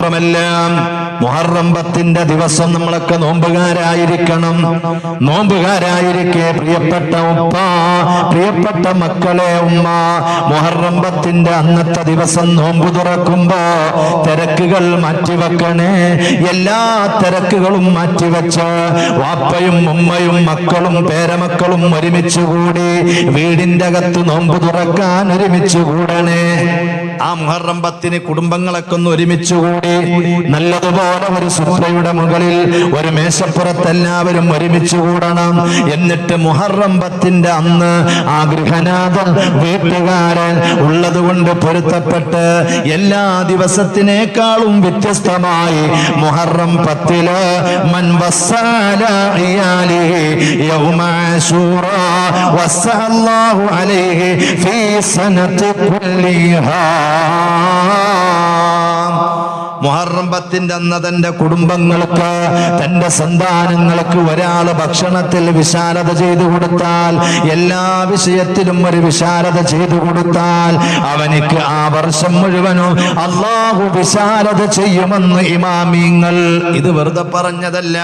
മാത്രമല്ല മുഹറം 10 ദിവസം നമ്മളൊക്കെ നോമ്പുകാരായിരിക്കണം. നോമ്പുകാരായിരിക്കെ പ്രിയപ്പെട്ട ഉപ്പ, പ്രിയപ്പെട്ട മക്കളെ, ഉമ്മ, മുഹറം 10 അന്നത്തെ ദിവസം നോമ്പ് തുറക്കുമ്പോ തിരക്കുകൾ മാറ്റിവെക്കണേ. എല്ലാ തിരക്കുകളും മാറ്റിവെച്ച് വാപ്പയും ഉമ്മയും മക്കളും പേരമക്കളും ഒരുമിച്ചുകൂടി വീടിന്റെ അകത്ത് നോമ്പ് തുറക്കാൻ ഒരുമിച്ച് കൂടണേ. ആ മുഹറം 10 കുടുംബങ്ങളൊക്കെ ഒന്ന് ഒരുമിച്ചുകൂടി നല്ലതുപോലെ ഒരു സുഫ്രയുടെ മുകളിൽ ഒരു മേശപ്പുറത്ത് എല്ലാവരും ഒരുമിച്ച് കൂടണം. എന്നിട്ട് മുഹറം 10 അന്ന് ആ ഗൃഹനാഥൻ വീട്ടുകാരൻ ഉള്ളതുകൊണ്ട് പൊരുത്തപ്പെട്ട് എല്ലാ ദിവസത്തിനേക്കാളും വ്യത്യസ്തമായി മുഹറം 10 മൻ വസ്സല ഇയാലിഹി യൗമ അശൂറാ വസ്സല്ലാഹു അലൈഹി ഫീ സനതി കുല്ലിഹാ. മുഹറം 10 അന്ന് തന്റെ കുടുംബങ്ങൾക്ക്, തന്റെ സന്താനങ്ങൾക്ക് ഒരാള് ഭക്ഷണത്തിൽ വിശാലത ചെയ്തു കൊടുത്താൽ, എല്ലാ വിഷയത്തിലും ഒരു വിശാലത ചെയ്തു കൊടുത്താൽ അവനിക്ക് ആ വർഷം മുഴുവനും അല്ലാഹു വിശാലത ചെയ്യുമെന്ന് ഇമാമിങ്ങൾ. ഇത് വെറുതെ പറഞ്ഞതല്ല,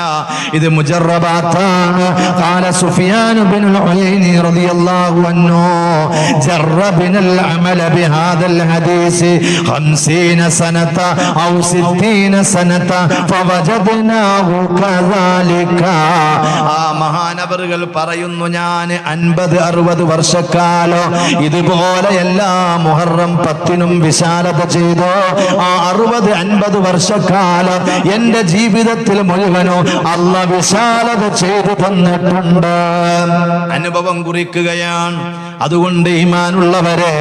ഇത് മുജറബാത്താണ്. ഖാല സുഫിയാൻ ഇബ്നുൽ ഉയൈനി റളിയല്ലാഹു അൻഹു ജറബനൽ അമല ബിഹാദൽ ഹദീസ് 50 സനത ഔ 60 സനത ഫവജദ്നാഹു കദാലിക. ആ മഹാനവറുകൾ പറയുന്നു, ഞാൻ 50-60 വർഷക്കാലം ഇതുപോലെ എല്ലാ മുഹറം 10 വിശാലത ചെയ്തു. ആ 60-50 വർഷക്കാലം എന്റെ ജീവിതത്തിൽ മുഴുവനും അല്ലാഹു വിശാലത ചെയ്തു തന്നിട്ടുണ്ട്. അനുഭവം കുറിക്കുകയാണ്. അതുകൊണ്ട് ഈമാനുള്ളവരെ,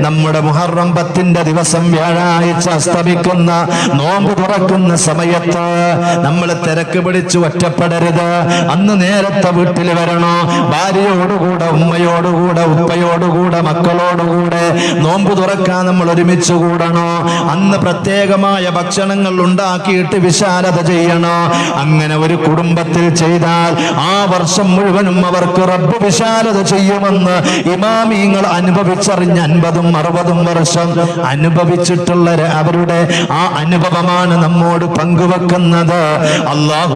നമ്മുടെ മുഹറം 10 ദിവസം വ്യാഴാഴ്ച അസ്തമിക്കുന്ന നോമ്പ് തുറക്കുന്ന സമയത്ത് നമ്മൾ തിരക്ക് പിടിച്ച് ഒറ്റപ്പെടരുത്. അന്ന് നേരത്തെ വീട്ടിൽ വരണോ. ഭാര്യയോടുകൂടെ, ഉമ്മയോടുകൂടെ, ഉപ്പയോടുകൂടെ, മക്കളോടുകൂടെ നോമ്പ് തുറക്കാൻ നമ്മൾ ഒരുമിച്ച് കൂടണോ. അന്ന് പ്രത്യേകമായ ഭക്ഷണങ്ങൾ ഉണ്ടാക്കിയിട്ട് വിശാലത ചെയ്യണോ. അങ്ങനെ ഒരു കുടുംബത്തിൽ ചെയ്താൽ ആ വർഷം മുഴുവനും അവർക്ക് റബ്ബ് വിശാലത ചെയ്യുമെന്ന് ഇമാമിങ്ങൾ അനുഭവിച്ചറിഞ്ഞ 50-60 വർഷം അനുഭവിച്ചിട്ടുള്ള അവരുടെ ആ അനുഭവമാണ് നമ്മോട് പങ്കുവെക്കുന്നത്. അല്ലാഹു